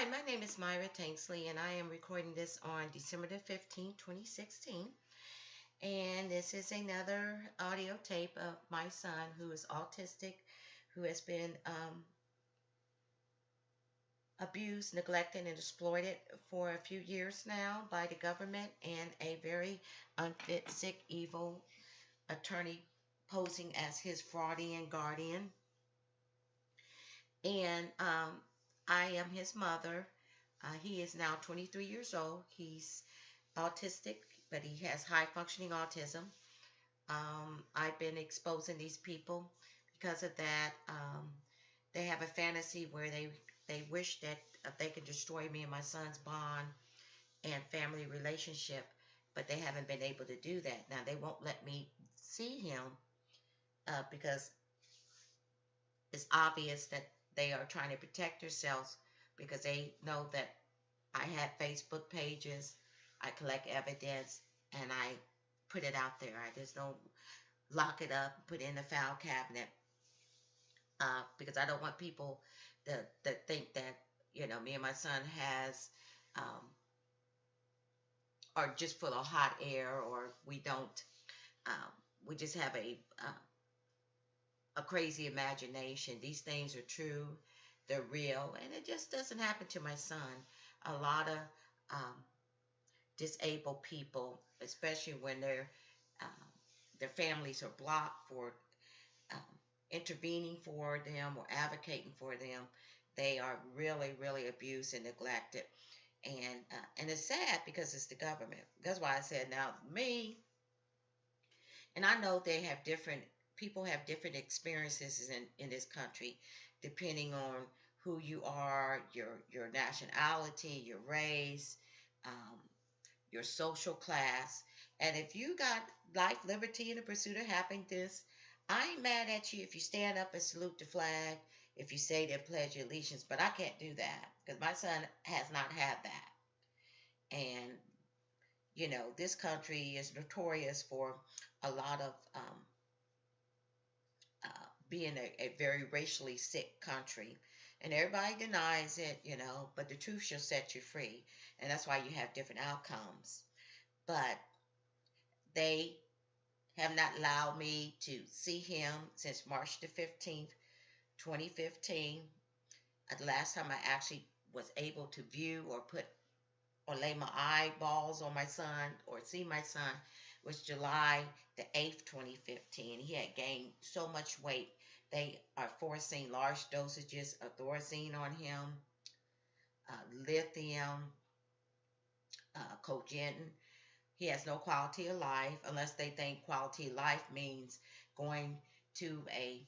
my name is Myra Tanksley, and I am recording this on December the 15th, 2016. And this is another audio tape of my son who is autistic, who has been abused, neglected, and exploited for a few years now by the government and a very unfit, sick, evil attorney posing as his fraudian guardian. And I am his mother. He is now 23 years old. He's autistic, but he has high functioning autism. I've been exposing these people because of that. They have a fantasy where they wish that they could destroy me and my son's bond and family relationship, but they haven't been able to do that. Now, they won't let me see him because it's obvious that they are trying to protect themselves because they know that I have Facebook pages, I collect evidence, and I put it out there. I just don't lock it up, put it in the file cabinet, because I don't want people to think that, me and my son are just full of hot air, or we don't, we just have a crazy imagination. These things are true, they're real, and it just doesn't happen to my son. A lot of disabled people, especially when their families are blocked for intervening for them or advocating for them, they are really, really abused and neglected. And it's sad because it's the government. That's why I said, now me, and I know people have different experiences in this country, depending on who you are, your nationality, your race, um, your social class. And if you got life, liberty, and the pursuit of happiness, I ain't mad at you if you stand up and salute the flag, if you say they pledge your allegiance, but I can't do that because my son has not had that. And, this country is notorious for a lot of being a very racially sick country. And everybody denies it, but the truth shall set you free. And that's why you have different outcomes. But they have not allowed me to see him since March the 15th, 2015. The last time I actually was able to view or lay my eyeballs on my son or see my son was July the 8th, 2015. He had gained so much weight. They are forcing large dosages of thorazine on him, lithium, cogentin. He has no quality of life unless they think quality of life means going to a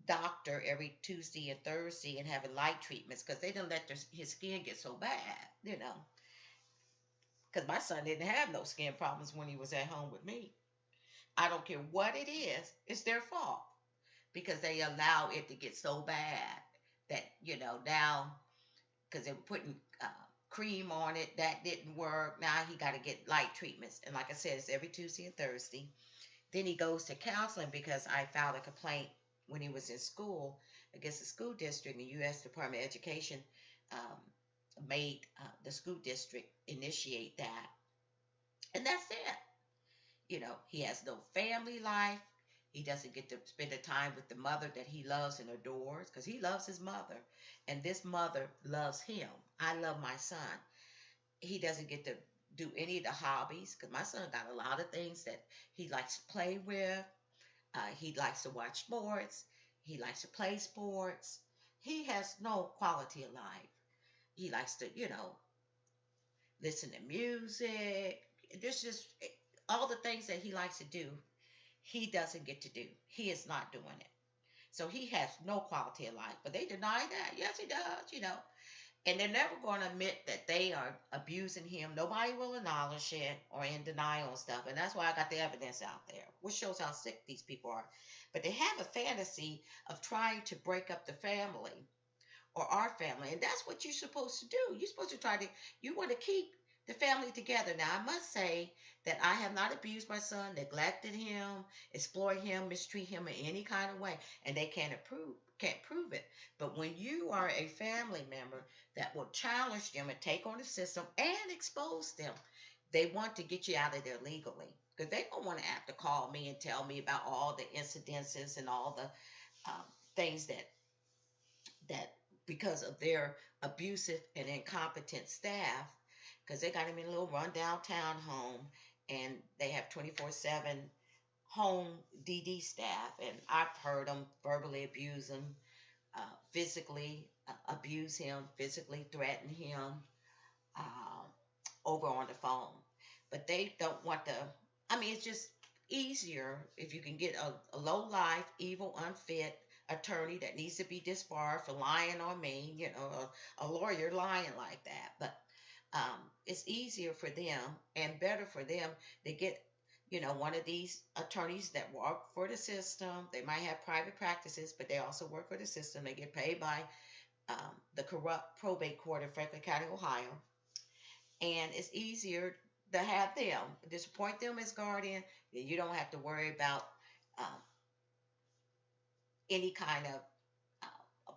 doctor every Tuesday and Thursday and having light treatments because they didn't let his skin get so bad, Because my son didn't have no skin problems when he was at home with me. I don't care what it is, it's their fault because they allow it to get so bad that, now because they were putting cream on it, that didn't work. Now he got to get light treatments. And like I said, it's every Tuesday and Thursday. Then he goes to counseling because I filed a complaint when he was in school against the school district. And the U.S. Department of Education made the school district initiate that. And that's it. He has no family life. He doesn't get to spend the time with the mother that he loves and adores because he loves his mother. And this mother loves him. I love my son. He doesn't get to do any of the hobbies because my son got a lot of things that he likes to play with. He likes to watch sports. He likes to play sports. He has no quality of life. He likes to, listen to music. There's just all the things that he likes to do, he doesn't get to do. He is not doing it. So he has no quality of life. But they deny that. Yes, he does, And they're never going to admit that they are abusing him. Nobody will acknowledge it or in denial and stuff. And that's why I got the evidence out there, which shows how sick these people are. But they have a fantasy of trying to break up the family or our family. And that's what you're supposed to do. You're supposed to you want to keep the family together. Now, I must say that I have not abused my son, neglected him, exploited him, mistreated him in any kind of way. And they can't can't prove it. But when you are a family member that will challenge them and take on the system and expose them, they want to get you out of there legally. Because they don't want to have to call me and tell me about all the incidences and all the things that because of their abusive and incompetent staff, because they got them in a little rundown town home and they have 24/7 home DD staff, and I've heard them verbally abuse him, physically abuse him, physically threaten him, uh, over on the phone. But they don't want to. I mean, it's just easier if you can get a low life, evil, unfit attorney that needs to be disbarred for lying on me, a lawyer lying like that. But it's easier for them and better for them to get, one of these attorneys that work for the system. They might have private practices, but they also work for the system. They get paid by the corrupt probate court in Franklin County, Ohio. And it's easier to have them, just appoint them as guardian. Then you don't have to worry about um, any kind of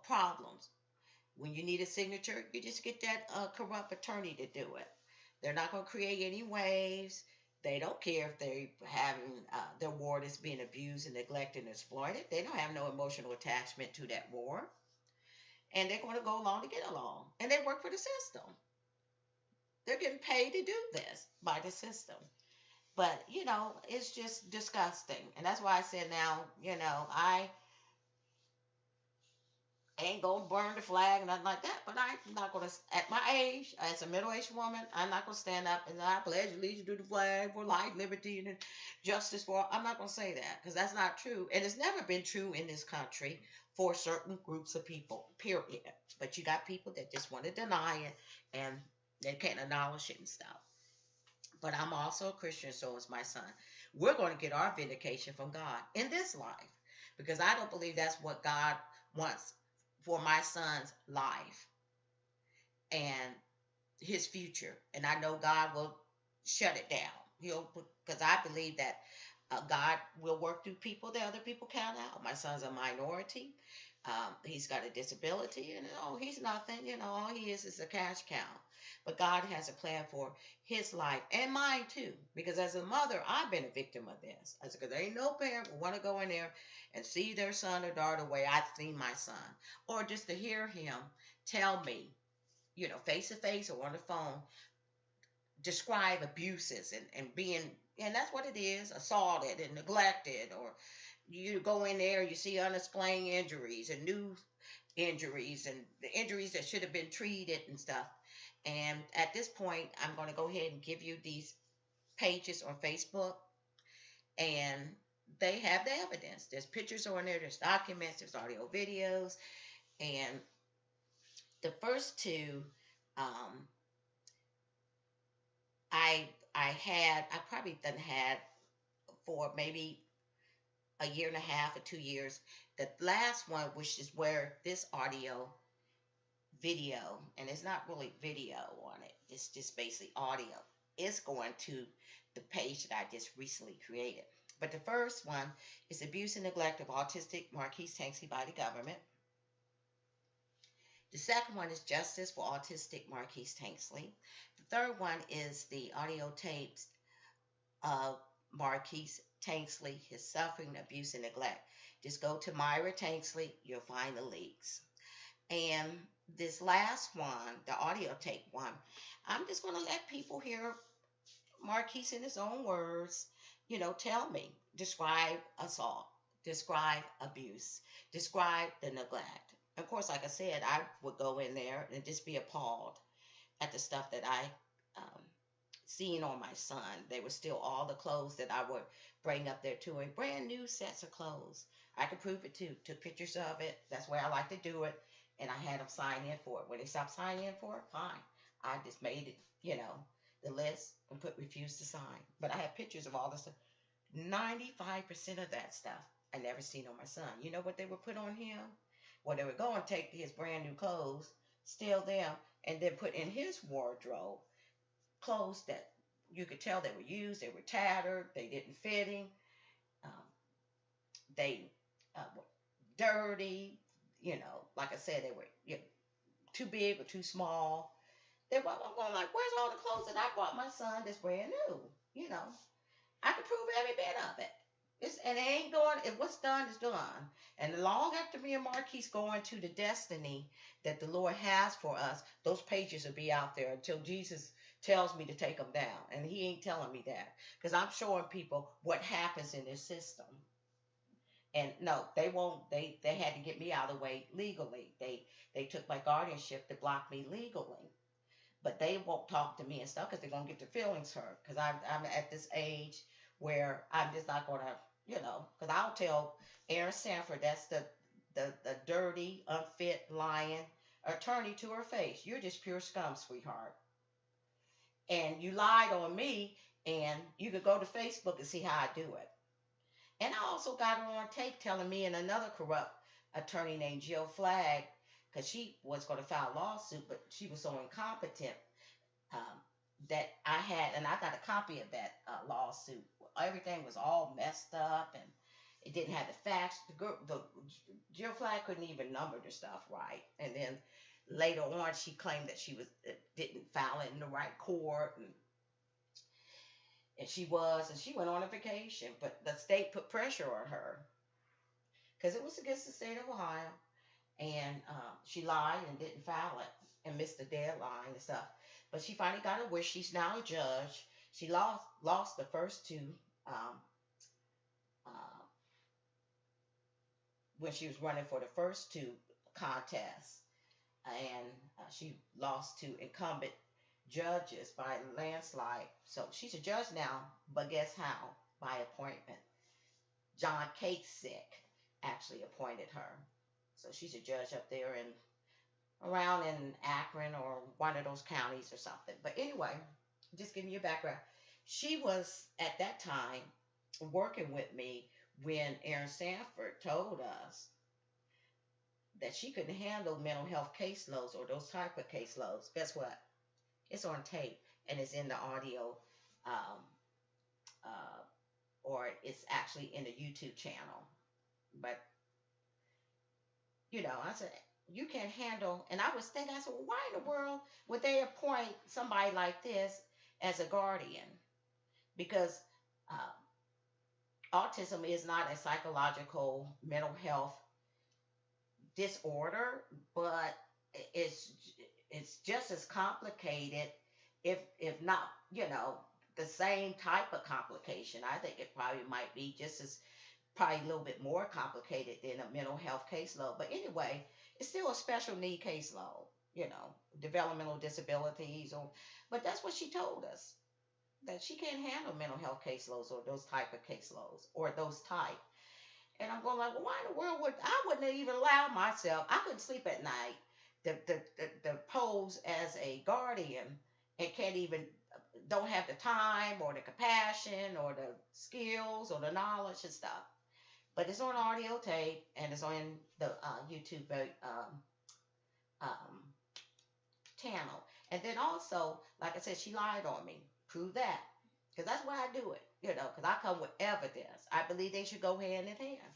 problems. When you need a signature, you just get that corrupt attorney to do it. They're not going to create any waves. They don't care if they having their ward is being abused and neglected and exploited. They don't have no emotional attachment to that ward, and they're going to go along to get along. And they work for the system. They're getting paid to do this by the system. But it's just disgusting, and that's why I said now, I ain't gonna burn the flag and nothing like that. But I'm not gonna, at my age, as a middle-aged woman, I'm not gonna stand up and I pledge allegiance to the flag for life, liberty, and justice for all. I'm not gonna say that because that's not true, and it's never been true in this country for certain groups of people. Period. But you got people that just want to deny it and they can't acknowledge it and stuff. But I'm also a Christian, so is my son. We're going to get our vindication from God in this life because I don't believe that's what God wants for my son's life and his future. And I know God will shut it down. Because I believe that God will work through people that other people count out. My son's a minority. He's got a disability, and he's nothing. All he is a cash cow. But God has a plan for his life and mine too. Because as a mother, I've been a victim of this. Because there ain't no parent who want to go in there and see their son or daughter the way I've seen my son, or just to hear him tell me, face to face or on the phone, describe abuses and being, and that's what it is, assaulted and neglected, or you go in there, you see unexplained injuries and new injuries and the injuries that should have been treated and stuff. And at this point, I'm going to go ahead and give you these pages on Facebook, and they have the evidence. There's pictures on there, there's documents, there's audio videos, and the first two, I probably done had for maybe a year and a half or 2 years. The last one, which is where this audio video, and it's not really video on it, it's just basically audio, it's going to the page that I just recently created. But the first one is abuse and neglect of autistic Marquis by the government. The second one is justice for autistic Marquis. The third one is the audio tapes of Marquis, his suffering, abuse, and neglect. Just go to Myra Tanksley, you'll find the links. And this last one, the audio tape one, I'm just going to let people hear Marquis in his own words, tell me, describe assault, describe abuse, describe the neglect. Of course, like I said, I would go in there and just be appalled at the stuff that I seen on my son. They were still all the clothes that I would bring up there to him, brand new sets of clothes. I could prove it too. Took pictures of it. That's where I like to do it. And I had them sign in for it. When they stopped signing in for it, fine. I just made it, the list and put refuse to sign. But I have pictures of all this stuff. 95% of that stuff I never seen on my son. You know what they would put on him? Well, they would go and take his brand new clothes, steal them, and then put in his wardrobe clothes that you could tell they were used, they were tattered, they didn't fit him, they were dirty, like I said, they were too big or too small. I'm going like, where's all the clothes that I bought my son that's brand new? You know, I can prove every bit of it. And it ain't going. If what's done is done. And long after me and Marquis go into the destiny that the Lord has for us, those pages will be out there until Jesus tells me to take them down. And He ain't telling me that because I'm showing people what happens in this system. And no, they won't. They had to get me out of the way legally. They took my guardianship to block me legally, but they won't talk to me and stuff because they're gonna get their feelings hurt. Because I'm at this age where I'm just not gonna, because I'll tell Erin Sanford, that's the dirty, unfit, lying attorney, to her face. You're just pure scum, sweetheart, and you lied on me. And you could go to Facebook and see how I do it. And I also got her on tape telling me and another corrupt attorney named Jill Flagg, because she was going to file a lawsuit, but she was so incompetent, um, that I had, and I got a copy of that lawsuit. Everything was all messed up, and it didn't have the facts. The Jill Flagg couldn't even number the stuff right. And then later on, she claimed that she didn't file it in the right court, and she went on a vacation, but the state put pressure on her because it was against the state of Ohio, and she lied and didn't file it and missed the deadline and stuff. But she finally got her wish. She's now a judge. She lost the first two um, uh, when she was running for the first two contests, and she lost to incumbent judges by landslide. So she's a judge now, but guess how? By appointment. John Kasich actually appointed her. So she's a judge up there around in Akron or one of those counties or something. But anyway, just giving you a background. She was at that time working with me when Erin Sanford told us that she couldn't handle mental health caseloads or those type of caseloads. Guess what? It's on tape and it's in the audio, um, or it's actually in the YouTube channel. But, I said, you can't handle, and I was thinking, I said, well, why in the world would they appoint somebody like this as a guardian? Because autism is not a psychological mental health disorder, but it's just as complicated, if not, the same type of complication. I think it probably might be just as, probably a little bit more complicated than a mental health caseload. But anyway, it's still a special need caseload, developmental disabilities, but that's what she told us, that she can't handle mental health caseloads or those type of caseloads or those type. And I'm going like, well, why in the world wouldn't even allow myself, I couldn't sleep at night, the pose as a guardian, and don't have the time or the compassion or the skills or the knowledge and stuff. But it's on audio tape and it's on the YouTube channel. And then also, like I said, she lied on me. Prove that. Because that's why I do it, because I come with evidence. I believe they should go hand in hand.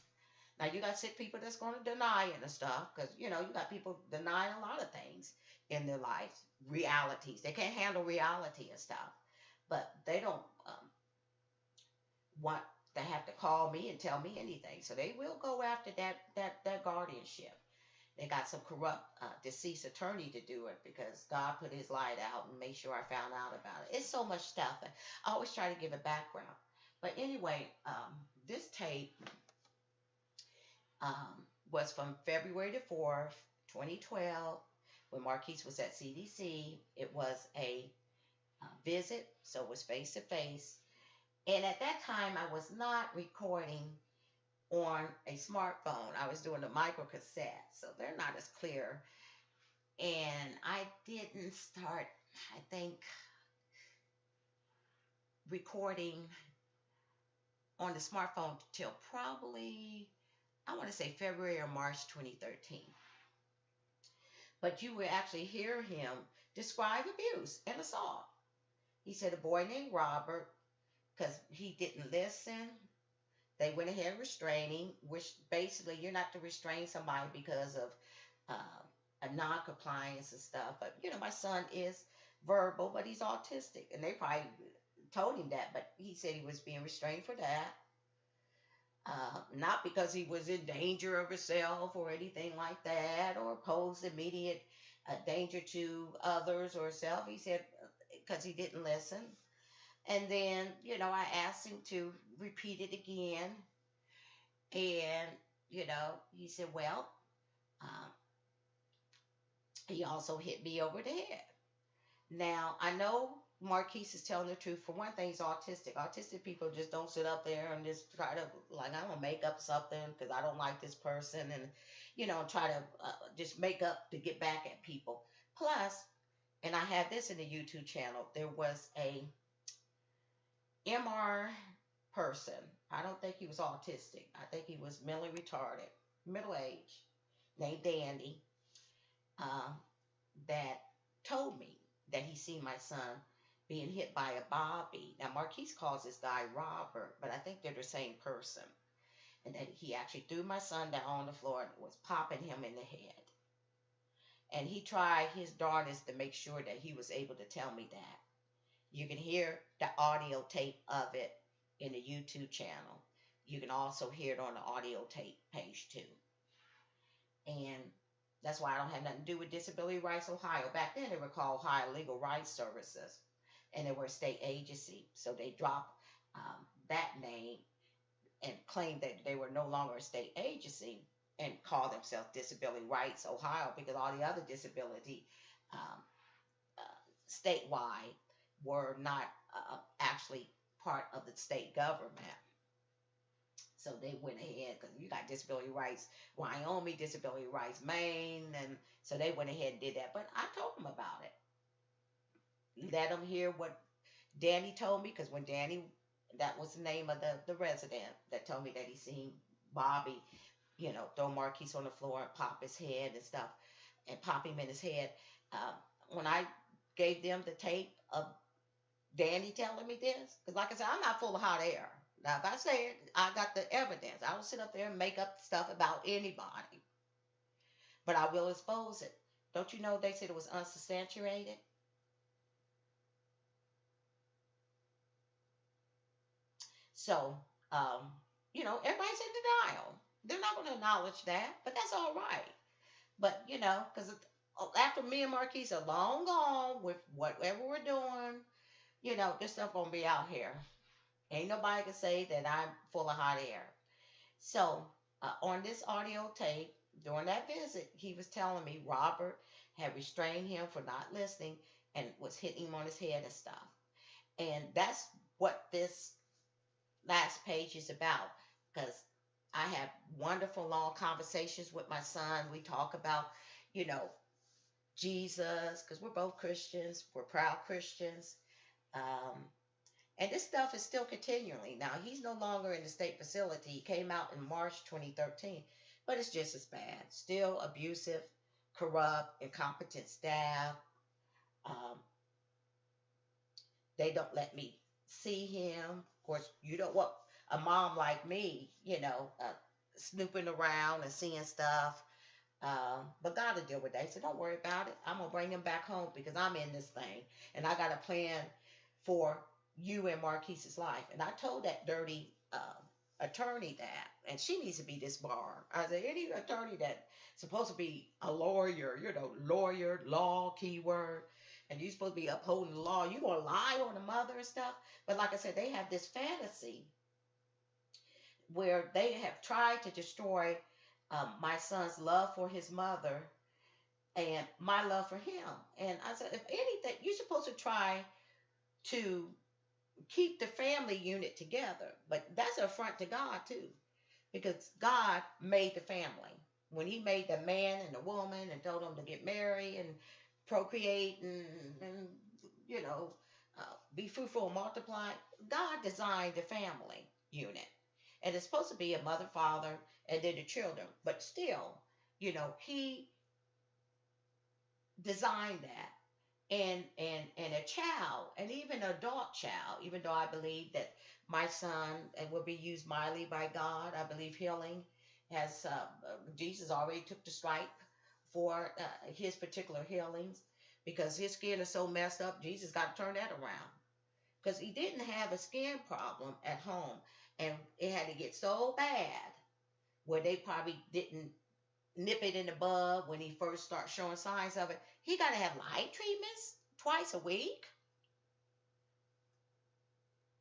Now, you got sick people that's going to deny it and stuff, because, you got people denying a lot of things in their lives, realities. They can't handle reality and stuff. But they don't want to have to call me and tell me anything. So they will go after that guardianship. They got some corrupt deceased attorney to do it because God put his light out and made sure I found out about it. It's so much stuff. I always try to give a background. But anyway, this tape was from February the 4th, 2012, when Marquis was at CDC. It was a visit, so it was face-to-face. And at that time, I was not recording on a smartphone. I was doing the micro cassette, so they're not as clear. And I didn't start, I think, recording on the smartphone till probably, I want to say February or March 2013. But you would actually hear him describe abuse and assault. He said a boy named Robert, because he didn't listen, They went ahead restraining, which basically you're not to restrain somebody because of a non-compliance and stuff. But my son is verbal, but he's autistic, and they probably told him that, but he said he was being restrained for that. Not because he was in danger of himself or anything like that, or posed immediate danger to others or self. He said because he didn't listen. And then, I asked him to repeat it again. And, he said, well, um, he also hit me over the head. Now, I know Marquis is telling the truth. For one thing, he's autistic. Autistic people just don't sit up there and just try to, like, I'm going to make up something because I don't like this person and, try to just make up to get back at people. Plus, and I had this in the YouTube channel, there was a MR person. I don't think he was autistic. I think he was mentally retarded, middle age, named Dandy, um, that told me that he seen my son being hit by a Bobby. Now, Marquis calls this guy Robert, but I think they're the same person. And that he actually threw my son down on the floor and was popping him in the head. And he tried his darndest to make sure that he was able to tell me that. You can hear the audio tape of it in the YouTube channel. You can also hear it on the audio tape page too. And that's why I don't have nothing to do with Disability Rights Ohio. Back then, they were called Ohio Legal Rights Services, and they were a state agency. So they dropped that name and claimed that they were no longer a state agency and called themselves Disability Rights Ohio, because all the other disability um, statewide were not actually part of the state government. So they went ahead, because you got Disability Rights Wyoming, Disability Rights Maine, and so they went ahead and did that. But I told them about it. Let them hear what Danny told me, because when Danny, that was the name of the resident that told me that he seen Bobby, throw Marquis on the floor and pop his head and stuff, and pop him in his head. When I gave them the tape of Danny telling me this, because like I said, I'm not full of hot air. Now, if I say it, I got the evidence. I don't sit up there and make up stuff about anybody, but I will expose it. Don't you know they said it was unsubstantiated? So, everybody's in denial. They're not going to acknowledge that, but that's all right. But, because after me and Marquise are long gone with whatever we're doing, this stuff going to be out here. Ain't nobody can say that I'm full of hot air. So, on this audio tape, during that visit, he was telling me Robert had restrained him for not listening and was hitting him on his head and stuff. And that's what this last page is about, because I have wonderful long conversations with my son. We talk about, Jesus, because we're both Christians. We're proud Christians. Um, and this stuff is still continuing. Now, he's no longer in the state facility. He came out in March 2013, but it's just as bad. Still abusive, corrupt, incompetent staff. Um, they don't let me see him. Of course, you don't want a mom like me, snooping around and seeing stuff. But God will deal with that. He said, don't worry about it. I'm going to bring him back home because I'm in this thing. And I got a plan for you and Marquise's life. And I told that dirty attorney that. And she needs to be disbarred. I said, any attorney that's supposed to be a lawyer, lawyer, law, keyword, and you're supposed to be upholding the law, you going to lie on the mother and stuff. But like I said, they have this fantasy where they have tried to destroy my son's love for his mother and my love for him. And I said, if anything, you're supposed to try to keep the family unit together. But that's an affront to God too, because God made the family. When he made the man and the woman and told them to get married and procreate and be fruitful and multiply, God designed the family unit. And it's supposed to be a mother, father, and then the children. But still, he designed that. and a child, and even an adult child, even though I believe that my son will be used mightily by God. I believe healing has Jesus already took the stripe for his particular healings, because his skin is so messed up. Jesus got to turn that around, because he didn't have a skin problem at home, and it had to get so bad where they probably didn't nip it in the bud when he first started showing signs of it. He got to have light treatments twice a week.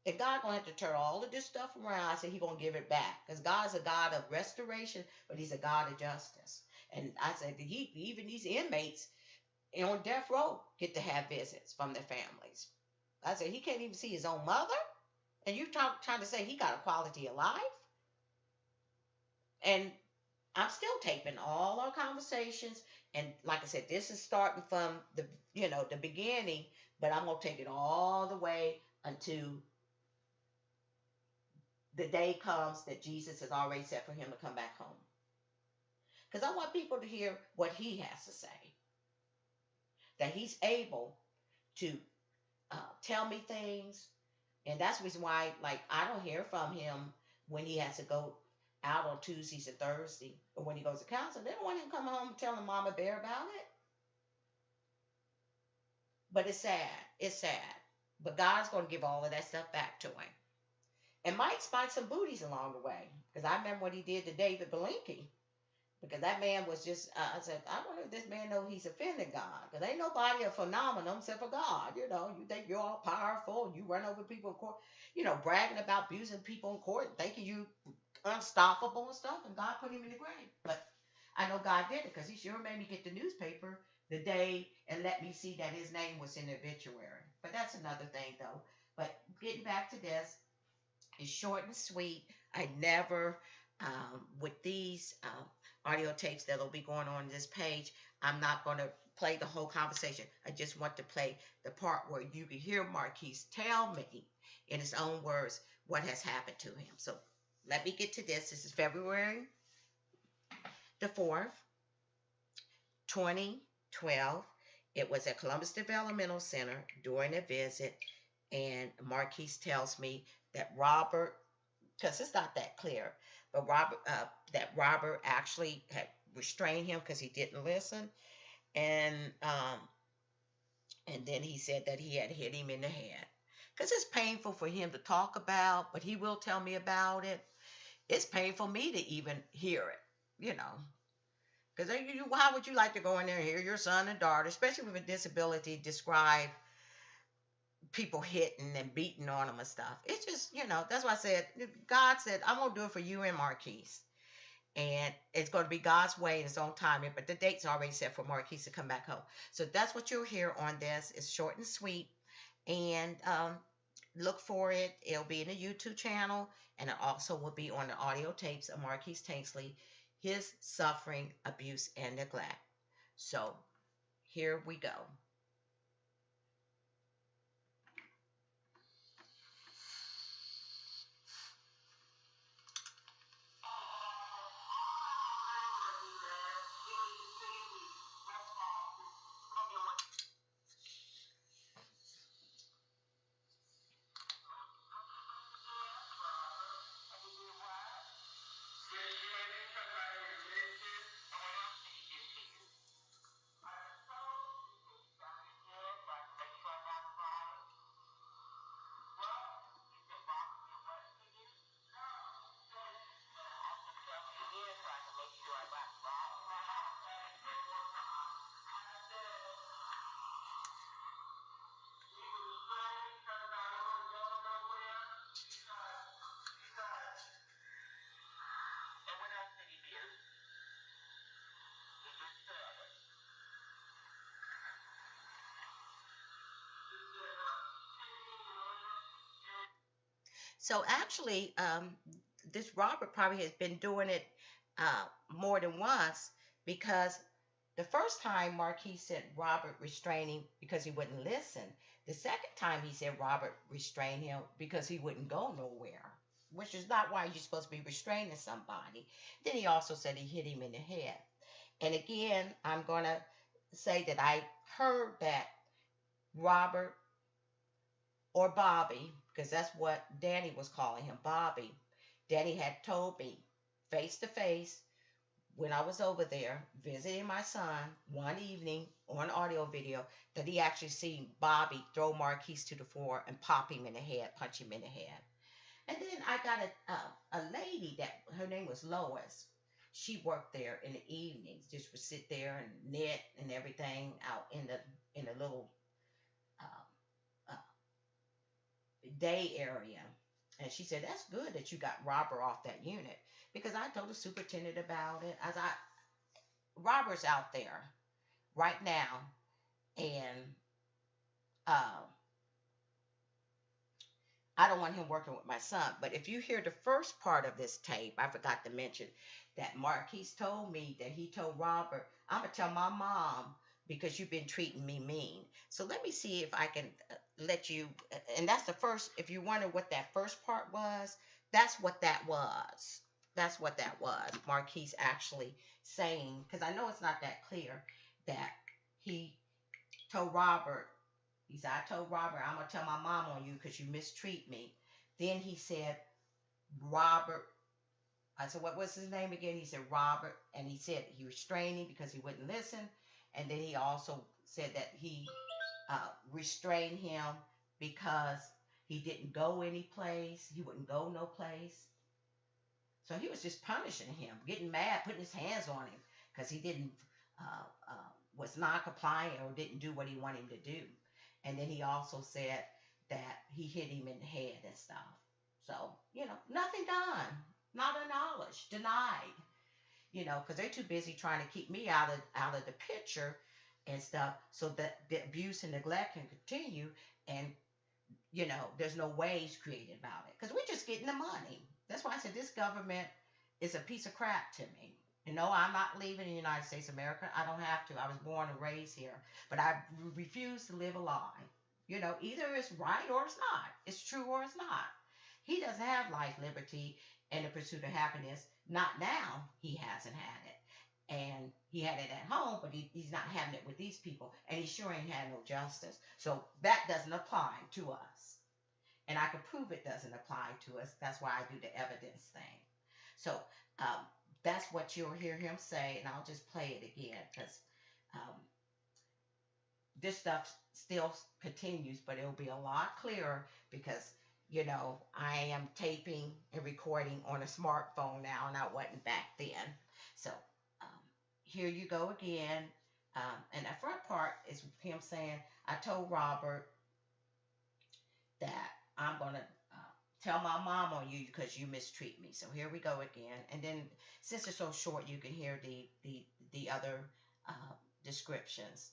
And God gonna have to turn all of this stuff around. I said He gonna give it back, because God's a God of restoration, but He's a God of justice. And I said He, even these inmates on death row, get to have visits from their families. I said He can't even see his own mother, and you trying to say he got a quality of life? And I'm still taping all our conversations, and like I said, this is starting from the beginning, but I'm gonna take it all the way until the day comes that Jesus has already set for him to come back home. Because I want people to hear what he has to say. That he's able to tell me things. And that's the reason why, like, I don't hear from him when he has to go out on Tuesdays and Thursdays, or when he goes to counseling. They don't want him to come home and telling Mama Bear about it. But it's sad. It's sad. But God's going to give all of that stuff back to him. And might spike some booties along the way. Because I remember what he did to David Belinky. Because that man was just, I said, I wonder if this man knows he's offending God. Because ain't nobody a phenomenon except for God. You think you're all powerful. You run over people in court, bragging about abusing people in court, thinking you unstoppable and stuff. And God put him in the grave. But I know God did it, because he sure made me get the newspaper the day and let me see that his name was in the obituary. But that's another thing, though. But getting back to this, it's short and sweet. I never, with these audio tapes that'll be going on this page, I'm not going to play the whole conversation. I just want to play the part where you can hear Marquis tell me in his own words what has happened to him. So let me get to this. This is February the 4th, 2012. It was at Columbus Developmental Center during a visit, and Marquis tells me that Robert, because it's not that clear, but Robert actually had restrained him because he didn't listen, and then he said that he had hit him in the head. Because it's painful for him to talk about, but he will tell me about it. It's painful for me to even hear it, Because how would you like to go in there and hear your son and daughter, especially with a disability, describe people hitting and beating on them and stuff? It's just, that's why I said, God said, I'm going to do it for you and Marquis. And it's going to be God's way in his own timing, but the date's already set for Marquis to come back home. So that's what you'll hear on this. It's short and sweet. And look for it. It'll be in the YouTube channel, and it also will be on the audio tapes of Marquis Tanksley, his suffering, abuse, and neglect. So here we go. So actually, this Robert probably has been doing it more than once, because the first time Marquis said Robert restraining because he wouldn't listen. The second time he said Robert restrained him because he wouldn't go nowhere, which is not why you're supposed to be restraining somebody. Then he also said he hit him in the head. And again, I'm going to say that I heard that Robert or Bobby, because that's what Danny was calling him, Bobby. Danny had told me face to face when I was over there visiting my son one evening on audio video that he actually seen Bobby throw Marquis to the floor and pop him in the head, punch him in the head. And then I got a lady that her name was Lois. She worked there in the evenings, just would sit there and knit and everything out in the little uh, day area. And she said, "That's good that you got Robert off that unit." Because I told the superintendent about it. Robert's out there right now, and uh, I don't want him working with my son. But if you hear the first part of this tape, I forgot to mention that Marquis told me that he told Robert, "I'm going to tell my mom because you've been treating me mean." So let me see if I can let you, and that's the first, if you wonder what that first part was, that's what that was. That's what that was. Marquis actually saying, because I know it's not that clear, that he told Robert, he said, "I told Robert, I'm going to tell my mom on you because you mistreat me." Then he said, Robert, I said, "What was his name again?" He said, Robert. And he said he restrained him because he wouldn't listen. And then he also said that he restrained him because he didn't go any place. He wouldn't go no place. So he was just punishing him, getting mad, putting his hands on him because he didn't, was non compliant or didn't do what he wanted him to do. And then he also said that he hit him in the head and stuff. So, nothing done, not acknowledged, denied, because they're too busy trying to keep me out of the picture and stuff so that the abuse and neglect can continue. And, there's no ways created about it because we're just getting the money. That's why I said this government is a piece of crap to me. I'm not leaving the United States of America. I don't have to. I was born and raised here. But I refuse to live a lie. Either it's right or it's not. It's true or it's not. He doesn't have life, liberty, and the pursuit of happiness. Not now. He hasn't had it. And he had it at home, but he's not having it with these people. And he sure ain't had no justice. So that doesn't apply to us. And I can prove it doesn't apply to us. That's why I do the evidence thing. So that's what you'll hear him say. And I'll just play it again because this stuff still continues, but it'll be a lot clearer because, I am taping and recording on a smartphone now, and I wasn't back then. So here you go again. And that front part is him saying, "I told Robert that I'm going to tell my mom on you because you mistreat me." So here we go again. And then since it's so short, you can hear the other descriptions.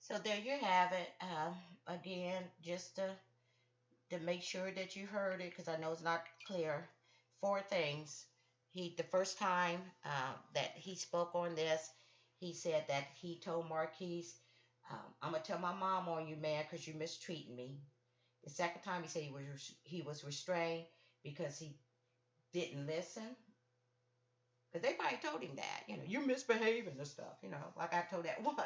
So there you have it. Again, just to make sure that you heard it, because I know it's not clear. Four things. The first time that he spoke on this, he said that he told Marquis, "I'm gonna tell my mom on you, man, because you mistreating me." The second time he said he was restrained because he didn't listen. Because they probably told him that, you're misbehaving and stuff, like I told that one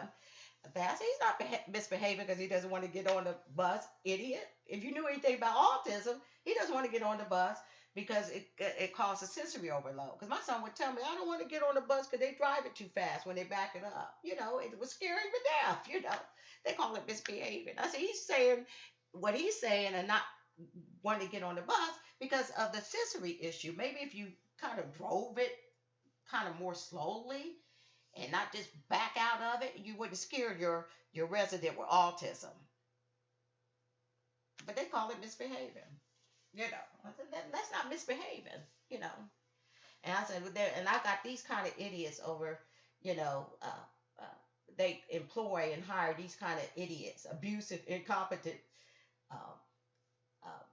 pastor, he's not misbehaving because he doesn't want to get on the bus, idiot. If you knew anything about autism, he doesn't want to get on the bus because it causes sensory overload. Because my son would tell me, I don't want to get on the bus because they drive it too fast when they back it up. It was scaring me to death. They call it misbehaving. I said, he's saying what he's saying and not wanting to get on the bus because of the sensory issue. Maybe if you kind of drove it kind of more slowly and not just back out of it, you wouldn't scare your resident with autism. But they call it misbehaving. I said, that's not misbehaving. you know. And I said, well, and I got these kind of idiots over, you know, uh, they employ and hire these kind of idiots, abusive, incompetent, um, uh,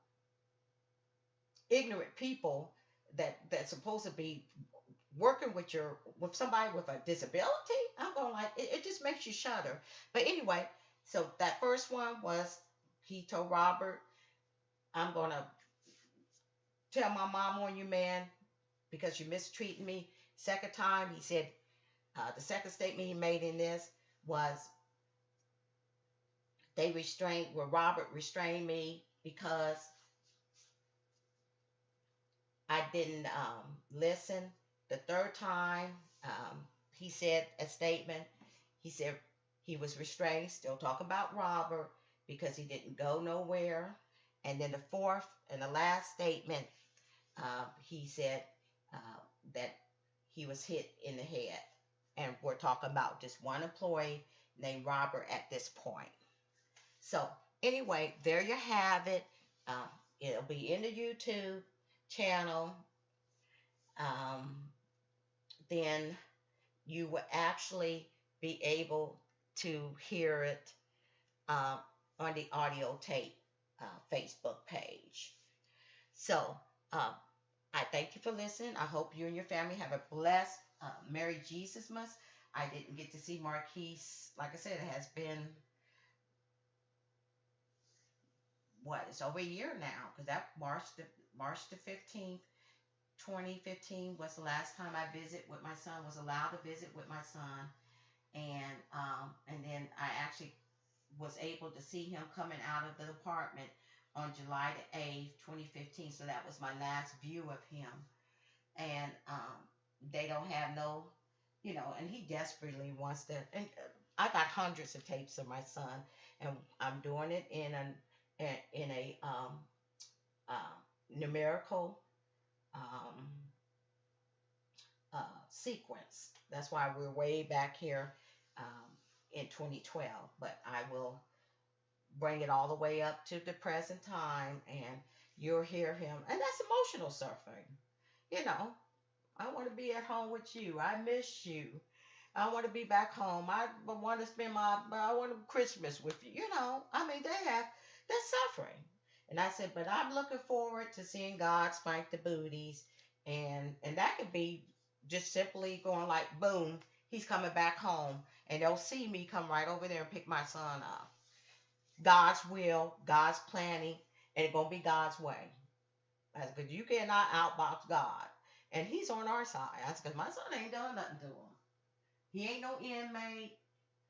ignorant people that's supposed to be working with somebody with a disability. I'm going like it just makes you shudder. But anyway, so that first one was he told Robert, I'm gonna tell my mom on you, man, because you mistreated me. Second time, he said, the second statement he made in this was Robert restrained me because I didn't listen. The third time, he said a statement. He said he was restrained, still talking about Robert, because he didn't go nowhere. And then the fourth and the last statement, he said that he was hit in the head. And we're talking about just one employee named Robert at this point. So anyway, there you have it. It'll be in the YouTube channel. Then you will actually be able to hear it on the audio tape Facebook page. So I thank you for listening. I hope you and your family have a blessed Merry Jesusmas. I didn't get to see Marquis. Like I said, it has been it's over a year now, because that March the 15th, 2015 was the last time I was allowed to visit with my son, and then I actually was able to see him coming out of the apartment on July the 8th, 2015. So that was my last view of him, and they don't have no, and he desperately wants to. And I got hundreds of tapes of my son, and I'm doing it in a numerical sequence. That's why we're way back here in 2012. But I will bring it all the way up to the present time, and you'll hear him. And that's emotional suffering. I want to be at home with you. I miss you. I want to be back home. I want to spend I want Christmas with you. They're suffering. And I said, but I'm looking forward to seeing God spank the booties. And that could be just simply going like, boom, he's coming back home. And they'll see me come right over there and pick my son up. God's will, God's planning, and it's going to be God's way. That's because you cannot outbox God. And he's on our side. That's because my son ain't done nothing to him. He ain't no inmate.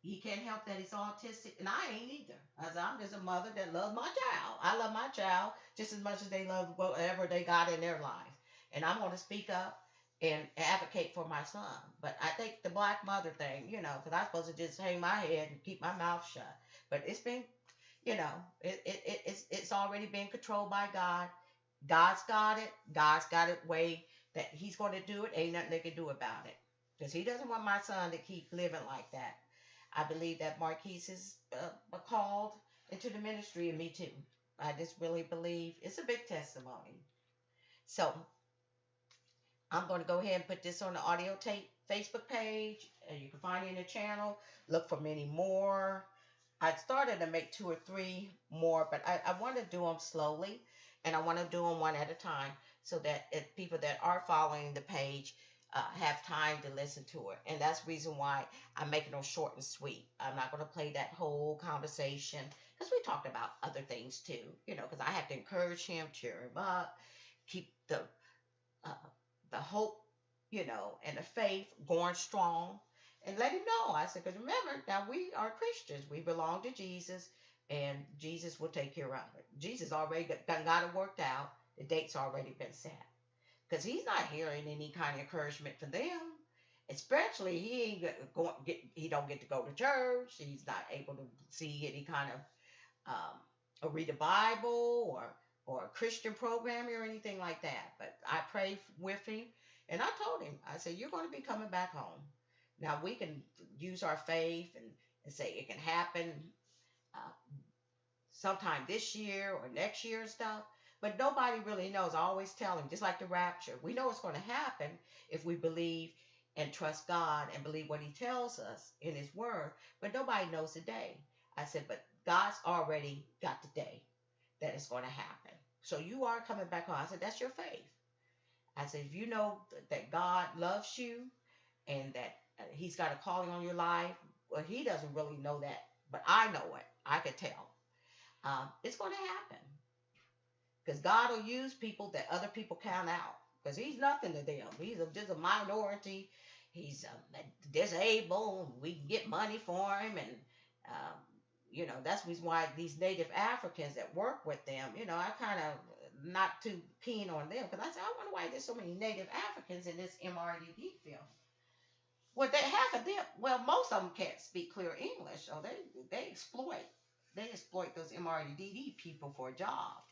He can't help that he's autistic, and I ain't either. I'm just a mother that loves my child. I love my child just as much as they love whatever they got in their life. And I'm going to speak up and advocate for my son. But I think the black mother thing, because I'm supposed to just hang my head and keep my mouth shut. But it's been, it's already been controlled by God. God's got it. God's got it way that he's going to do it. Ain't nothing they can do about it. Because he doesn't want my son to keep living like that. I believe that Marquis is called into the ministry, and me too. I just really believe it's a big testimony. So I'm going to go ahead and put this on the audio tape Facebook page. You can find it in the channel. Look for many more. I started to make 2 or 3 more, but I want to do them slowly, and I want to do them one at a time so that people that are following the page have time to listen to it. And that's the reason why I'm making them short and sweet. I'm not going to play that whole conversation, because we talked about other things too, because I have to encourage him, cheer him up, keep the hope, and the faith going strong, and let him know. I said, because remember, now we are Christians. We belong to Jesus, and Jesus will take care of it. Jesus already got it worked out. The date's already been set because he's not hearing any kind of encouragement from them. Especially he ain't going get he don't get to go to church. He's not able to see any kind of or read the Bible or a Christian program or anything like that. But I prayed with him, and I told him, I said, "You're going to be coming back home." Now we can use our faith and say it can happen uh, sometime this year or next year and stuff. But nobody really knows. I always tell him, just like the rapture, we know it's going to happen if we believe and trust God and believe what He tells us in His Word. But nobody knows the day. I said, but God's already got the day that it's going to happen. So you are coming back home. I said, that's your faith. I said, if you know that God loves you and that He's got a calling on your life, well, He doesn't really know that, but I know it. I can tell. It's going to happen because God will use people that other people count out because He's nothing to them. He's just a minority. He's disabled. We can get money for him, and um, that's the reason why these Native Africans that work with them, I kind of not too keen on them because I said, I wonder why there's so many Native Africans in this MRDD film. Well, they half of them. Well, most of them can't speak clear English, so they exploit those MRDD people for a job.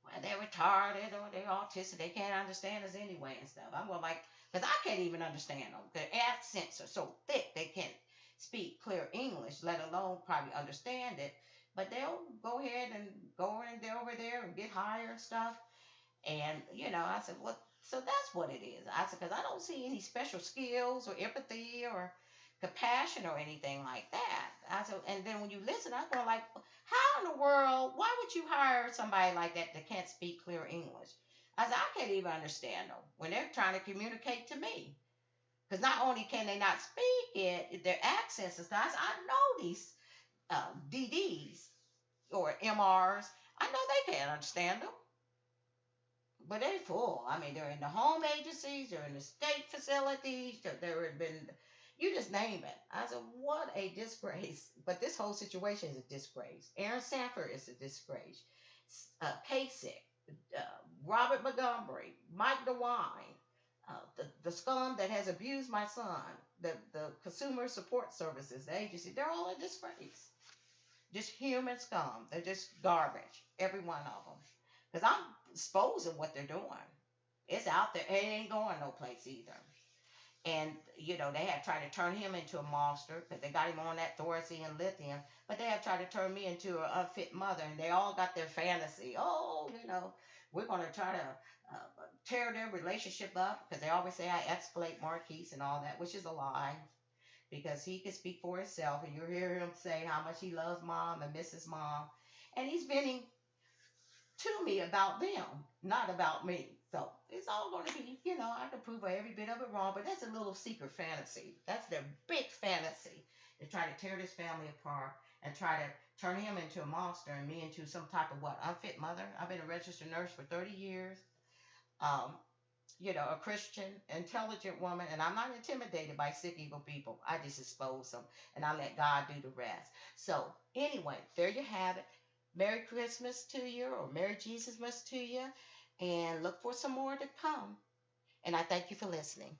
Well, they're retarded or they're autistic. They can't understand us anyway and stuff. I'm going like, because I can't even understand them. Their accents are so thick they can't speak clear English, let alone probably understand it. But they'll go ahead and go in there over there and get higher and stuff. And, I said, well, so that's what it is. I said, because I don't see any special skills or empathy or compassion or anything like that. I said, and then when you listen, I go like, how in the world, why would you hire somebody like that can't speak clear English? I said, I can't even understand them when they're trying to communicate to me. Because not only can they not speak it, their accents and stuff. I said, I know these DDs or MRs. I know they can't understand them. But they're full. I mean, they're in the home agencies, they're in the state facilities, they're been, you just name it. I said, what a disgrace. But this whole situation is a disgrace. Aaron Sanford is a disgrace. Kasich, Robert Montgomery, Mike DeWine, the scum that has abused my son, the Consumer Support Services, the agency, they're all a disgrace. Just human scum. They're just garbage, every one of them. Because I'm exposing what they're doing. It's out there. It ain't going no place either. And, they have tried to turn him into a monster because they got him on that Thorazine and lithium. But they have tried to turn me into an unfit mother. And they all got their fantasy. Oh, we're going to try to tear their relationship up because they always say I escalate Marquis and all that, which is a lie. Because he can speak for himself. And you hear him say how much he loves mom and misses mom. And he's venting to me about them, not about me. So it's all going to be, I can prove every bit of it wrong, but that's a little secret fantasy. That's their big fantasy. They try to tear this family apart and try to turn him into a monster and me into some type of unfit mother. I've been a registered nurse for 30 years. A Christian, intelligent woman, and I'm not intimidated by sick, evil people. I just expose them and I let God do the rest. So anyway, there you have it. Merry Christmas to you, or Merry Jesusmas to you, and look for some more to come. And I thank you for listening.